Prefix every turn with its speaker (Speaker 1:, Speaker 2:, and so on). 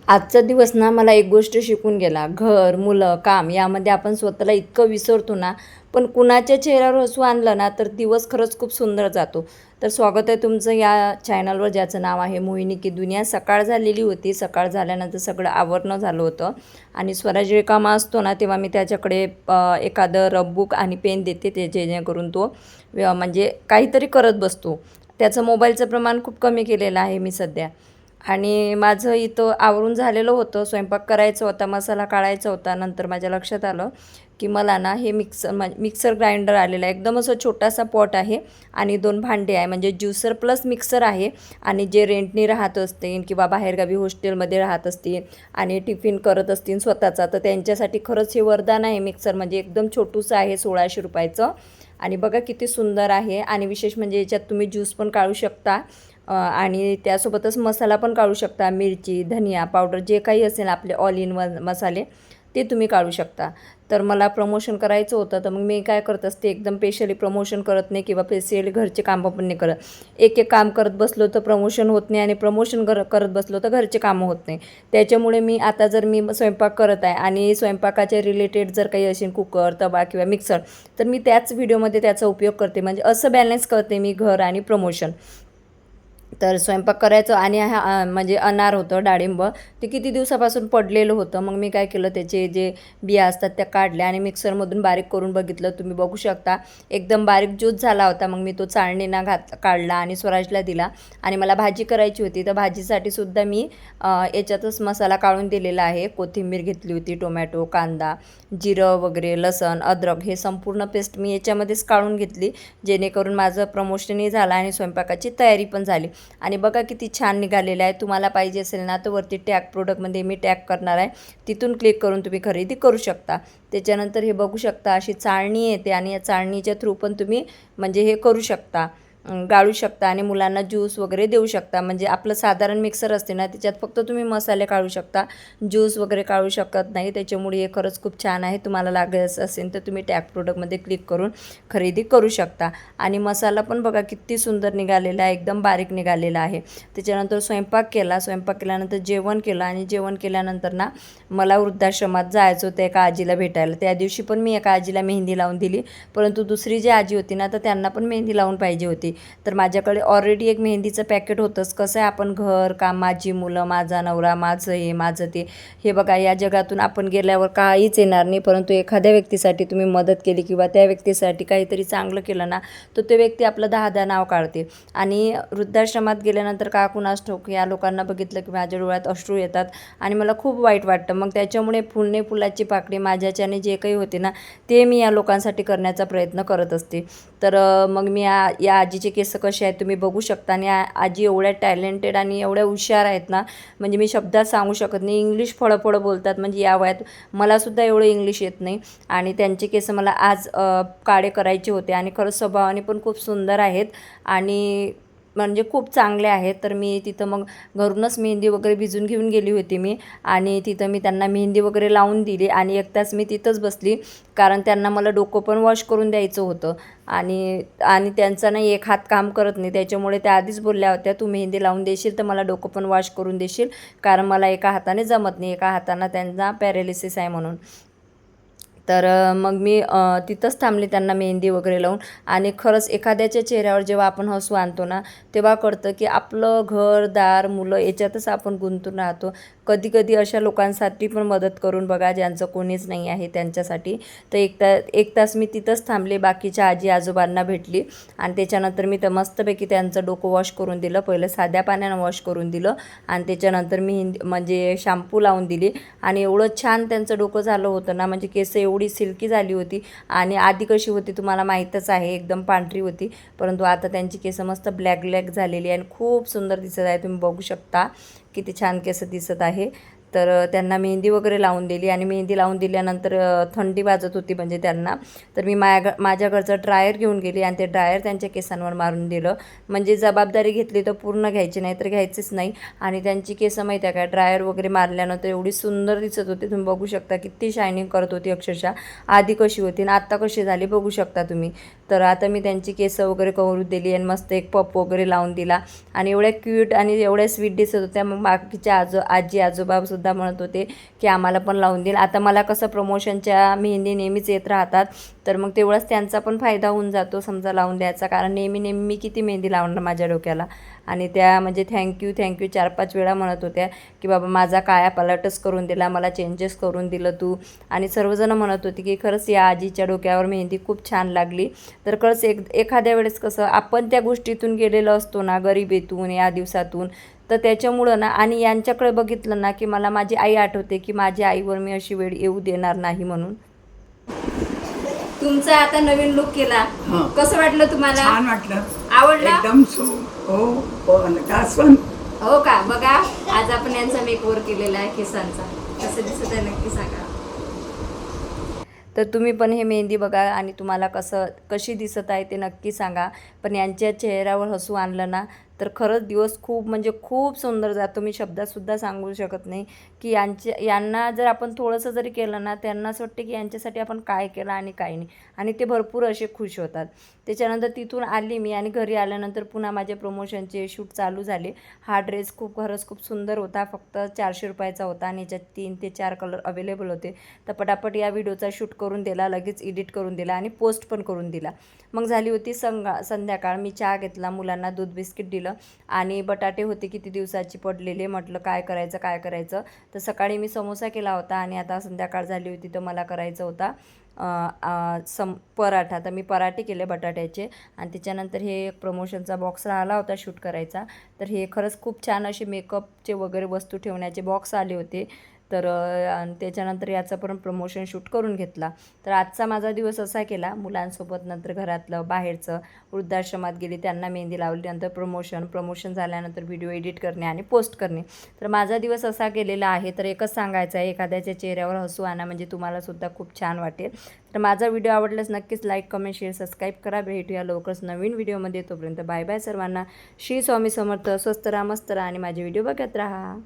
Speaker 1: आजचा दिवस ना मला एक गोष्ट शिकून गेला. घर, मुलं, काम यामध्ये आपण स्वतःला इतकं विसरतो ना, पण कुणाच्या चेहऱ्यावर हसू आणलं ना, तर दिवस खरंच खूप सुंदर जातो. तर स्वागत आहे तुमचं या चॅनलवर ज्याचं नाव आहे मोहिनी की दुनिया. सकाळ झालेली होती. सकाळ झाल्यानंतर सगळं आवरणं झालं होतं आणि स्वराज रिकामा असतो ना, तेव्हा मी त्याच्याकडे एखादं रफ आणि पेन देते ते जेणेकरून तो म्हणजे काहीतरी करत बसतो. त्याचं मोबाईलचं प्रमाण खूप कमी केलेलं आहे मी सध्या. आणि माझं इथं आवरून झालेलं होतं, स्वयंपाक करायचा होता, मसाला काढायचा होता. नंतर माझ्या लक्षात आलं, की मला ना हे मिक्सर ग्राइंडर आलेलं आहे. एकदम असं छोटासा पॉट आहे आणि 2 भांडे आहे. म्हणजे ज्युसर प्लस मिक्सर आहे. आणि जे रेंटनी राहत असतील किंवा बाहेरगावी हॉस्टेलमध्ये राहत असतील आणि टिफिन करत असतील स्वतःचा, तर त्यांच्यासाठी खरंच हे वरदान आहे मिक्सर. म्हणजे एकदम छोटूसं आहे, 1600 रुपयाचं. आणि बघा किती सुंदर आहे. आणि विशेष म्हणजे याच्यात तुम्ही ज्यूस पण काढू शकता आणि त्यासोबतच मसाला पण काढू शकता. मिरची, धनिया पावडर जे काही असेल आपले ऑल इन वन मसाले ते तुम्ही काढू शकता. तर मला प्रमोशन करायचं होतं, तर मग मी काय करत असते, एकदम स्पेशली प्रमोशन करत नाही किंवा स्पेशली घरचे कामं पण नाही करत. एक काम करत बसलो तर प्रमोशन होत नाही आणि प्रमोशन करत बसलो तर घरचे कामं होत नाही. त्याच्यामुळे मी आता जर मी स्वयंपाक करत आहे आणि स्वयंपाकाच्या रिलेटेड जर काही असेल कुकर, तवा किंवा मिक्सर, तर मी त्याच व्हिडिओमध्ये त्याचा उपयोग करते. म्हणजे असं बॅलन्स करते मी घर आणि प्रमोशन. तर स्वयंपाक करायचं आणि म्हणजे अनार होतं डाळिंब, ते किती दिवसापासून पडलेलं होतं. मग मी काय केलं, त्याचे जे बिया असतात त्या काढल्या आणि मिक्सरमधून बारीक करून बघितलं. तुम्ही बघू शकता एकदम बारीक ज्यूस झाला होता. मग मी तो चाळणीनं काढला आणि स्वराजला दिला. आणि मला भाजी करायची होती, तर भाजीसाठी सुद्धा मी याच्यातच मसाला काढून दिलेला आहे. कोथिंबीर घेतली होती, टोमॅटो, कांदा, जिरं वगैरे, लसण, अद्रक हे संपूर्ण पेस्ट मी याच्यामध्येच काढून घेतली, जेणेकरून माझं प्रमोशनही झालं आणि स्वयंपाकाची तयारी पण झाली. आणि बघा किती छान निघालेलं आहे. तुम्हाला पाहिजे असेल ना, तर वरती टॅग प्रोडक्टमध्ये मी टॅग करणार आहे, तिथून क्लिक करून तुम्ही खरेदी करू शकता. त्याच्यानंतर हे बघू शकता, अशी चाळणी येते आणि या चाळणीच्या थ्रू पण तुम्ही म्हणजे हे करू शकता, गाळू शकता आणि मुलांना ज्यूस वगैरे देऊ शकता. म्हणजे आपलं साधारण मिक्सर असते ना, त्याच्यात फक्त तुम्ही मसाले काढू शकता, ज्यूस वगैरे काढू शकत नाही. त्याच्यामुळे हे खरंच खूप छान आहे. तुम्हाला लागत असेल तर तुम्ही टॅग प्रोडक्टमध्ये क्लिक करून खरेदी करू शकता. आणि मसाला पण बघा किती सुंदर निघालेला आहे, एकदम बारीक निघालेला आहे. त्याच्यानंतर स्वयंपाक केला. स्वयंपाक केल्यानंतर जेवण केलं आणि जेवण केल्यानंतर ना मला वृद्धाश्रमात जायचं होतं एका आजीला भेटायला. त्या दिवशी पण मी एका आजीला मेहंदी लावून दिली, परंतु दुसरी जी आजी होती ना, तर त्यांना पण मेहंदी लावून पाहिजे होती. तर माझ्याकडे ऑलरेडी एक मेहंदीचं पॅकेट होतंच. कसं आहे, आपण घर, काम, माझी मुलं, माझा नवरा, माझं हे, माझं ते, हे बघा या जगातून आपण गेल्यावर काहीच येणार नाही. परंतु एखाद्या व्यक्तीसाठी तुम्ही मदत केली किंवा त्या व्यक्तीसाठी काहीतरी चांगलं केलं ना, तर तो व्यक्ती आपलं 10-10 नाव काढते. आणि वृद्धाश्रमात गेल्यानंतर का कुणास ठाऊक या लोकांना बघितलं की माझ्या डोळ्यात अश्रू येतात आणि मला खूप वाईट वाटतं. मग त्याच्यामुळे फुलणे फुलाची पाकळी माझ्याच्याने जे काही होते ना, ते मी या लोकांसाठी करण्याचा प्रयत्न करत असते. तर मग मी या आजीचे केस कसे आहेत तुम्ही बघू शकता. आणि आजी एवढ्या टॅलेंटेड आणि एवढ्या हुशार आहेत ना, म्हणजे मी शब्दात सांगू शकत नाही. इंग्लिश फळफळ बोलतात. म्हणजे या वयात मलासुद्धा एवढं इंग्लिश येत नाही. आणि त्यांचे केस मला आज काळे करायचे होते आणि खरंच स्वभावाने पण खूप सुंदर आहेत आणि म्हणजे खूप चांगले आहेत. तर मी तिथं मग घरूनच मेहंदी वगैरे भिजून घेऊन गेली होती मी. आणि तिथं मी त्यांना मेहंदी वगैरे लावून दिली आणि एक तास मी तिथंच बसली, कारण त्यांना मला डोकं पण वॉश करून द्यायचं होतं. आणि आणि त्यांचा नाही एक हात काम करत नाही, त्याच्यामुळे त्या आधीच बोलल्या होत्या, तू मेहंदी लावून देशील तर मला डोकं पण वॉश करून देशील, कारण मला एका हाताने जमत नाही, एका हाताने त्यांना पॅरालिसिस आहे म्हणून. तर मग मी तिथंच थांबली त्यांना मेहंदी वगैरे लावून. आणि खरंच एखाद्याच्या चेहऱ्यावर जेव्हा आपण हसू आणतो ना, तेव्हा कळतं की आपलं घरदार, मुलं याच्यातच आपण गुंतून राहतो. कधी-कधी अशा लोकांसाठी पण मदत करून बघा, ज्यांचं कोणीच नाही आहे त्यांच्यासाठी. तर एक तास मी तिथंच थांबले, बाकीच्या आजी-आजोबांना भेटली आणि त्याच्यानंतर मी तर मस्तपैकी त्यांचं डोकं वॉश करून दिलं. पहिलं साध्या पाण्यानं वॉश करून दिलं आणि त्याच्यानंतर मी म्हणजे शॅम्पू लावून दिली. आणि एवढं छान त्यांचं डोकं झालं होतं ना, म्हणजे केस एवढी सिल्की झाली होती. आणि आधी कशी होती तुम्हाला माहीतच आहे, एकदम पांढरी होती, परंतु आता त्यांची केस मस्त ब्लॅक झालेली आणि खूप सुंदर दिसत आहे. तुम्ही बघू शकता किती छान केस दिसत आहे. तर त्यांना मेहंदी वगैरे लावून दिली आणि मेहंदी लावून दिल्यानंतर थंडी वाजत होती म्हणजे त्यांना, तर मी माझ्या घरचं ड्रायर घेऊन गेली आणि ते ड्रायर त्यांच्या केसांवर मारून दिलं. म्हणजे जबाबदारी घेतली तर पूर्ण घ्यायची, नाही तर घ्यायचीच नाही. आणि त्यांची केस माहिती आहे का, ड्रायर वगैरे मारल्यानंतर एवढी सुंदर दिसत होती. तुम्ही बघू शकता किती शायनिंग करत होती अक्षरशः. आधी कशी होती आणि आत्ता कशी झाली बघू शकता तुम्ही. तर आता मी त्यांची केस वगैरे करू दिली आणि मस्त एक पप वगैरे लावून दिला आणि एवढ्या क्यूट आणि एवढ्या स्वीट दिसत होत्या. मग बाकीच्या आजी आजोबासुद्धा म्हणत होते की आम्हाला पण लावून देईल. आता मला कसं प्रमोशनच्या मेहंदी नेहमीच येत राहतात, तर मग तेवढाच त्यांचा पण फायदा होऊन जातो समजा लावून द्यायचा, कारण नेहमी नेहमी मी किती मेहंदी लावणार माझ्या डोक्याला. आणि त्या म्हणजे थँक्यू 4-5 वेळा म्हणत होत्या की बाबा माझा कायापालटच करून दिला, मला चेंजेस करून दिलं तू. आणि सर्वजण म्हणत होती की खरंच या आजीच्या डोक्यावर मेहंदी खूप छान लागली. तर खरंच एखाद्या वेळेस कसं आपण त्या गोष्टीतून गेलेलो असतो ना, गरिबीतून या दिवसातून, तर त्याच्यामुळं ना आणि यांच्याकडे बघितलं ना की मला माझी आई आठवते की माझ्या आईवर मी अशी वेळ येऊ देणार नाही म्हणून. तुमचा आता नवीन लुक केला, कसं वाटलं तुम्हाला?
Speaker 2: छान वाटलं,
Speaker 1: आवडला
Speaker 2: एकदम हो पण
Speaker 1: हो का? बघा आज आपण यांचा मेकओव्हर केलेला आहे केसांचा, कसं दिसत आहे नक्की सांगा. तर तुम्ही पण हे मेहंदी बघा आणि तुम्हाला कशी दिसत आहे ते नक्की सांगा. पण यांच्या चेहऱ्यावर हसू आणलं ना तर खरंच दिवस खूप म्हणजे खूप सुंदर जातो. मी शब्दातसुद्धा सांगू शकत नाही की यांना जर आपण थोडंसं जरी केलं ना, त्यांना असं वाटतं की यांच्यासाठी आपण काय केलं आणि काय नाही, आणि ते भरपूर असे खुश होतात. त्याच्यानंतर तिथून आली मी आणि घरी आल्यानंतर पुन्हा माझे प्रमोशनचे शूट चालू झाले. हा ड्रेस खरंच खूप सुंदर होता, फक्त 400 रुपयाचा होता आणि याच्यात 3 ते 4 कलर अवेलेबल होते. तर पटापट या व्हिडिओचा शूट करून दिला, लगेच एडिट करून दिला आणि पोस्ट पण करून दिला. मग झाली होती संध्याकाळ. मी चहा घेतला, मुलांना दूध बिस्किट दिलं आणि बटाटे होते किती दिवसाची पडलेले. म्हटलं काय करायचं. तर सकाळी मी समोसा केला होता आणि आता संध्याकाळ झाली होती तर मला करायचा होता पराठा. तर मी पराठे केले बटाट्याचे आणि त्याच्यानंतर हे प्रमोशनचा बॉक्स राहिला होता शूट करायचा. तर हे खरंच खूप छान असे मेकअपचे वगैरे वस्तू ठेवण्याचे बॉक्स आले होते. तर त्याच्यानंतर याचं पण प्रमोशन शूट करून घेतला. तर आजचा माझा दिवस असा केला मुलांसोबत, नंतर घरातलं बाहेरचं, वृद्धाश्रमात गेली त्यांना मेहंदी लावली, नंतर प्रमोशन झाल्यानंतर व्हिडिओ एडिट करणे आणि पोस्ट करणे. तर माझा दिवस असा गेलेला आहे. तर एकच सांगायचं आहे, एखाद्याच्या चेहऱ्यावर हसू आणा म्हणजे तुम्हालासुद्धा खूप छान वाटेल. तर माझा व्हिडिओ आवडल्यास नक्कीच लाईक, कमेंट, शेअर, सबस्क्राईब करा. भेटूया लवकरच नवीन व्हिडिओमध्ये. तोपर्यंत बाय बाय सर्वांना. श्री स्वामी समर्थ. स्वस्त राहा, मस्त राहा आणि माझे व्हिडिओ बघत राहा.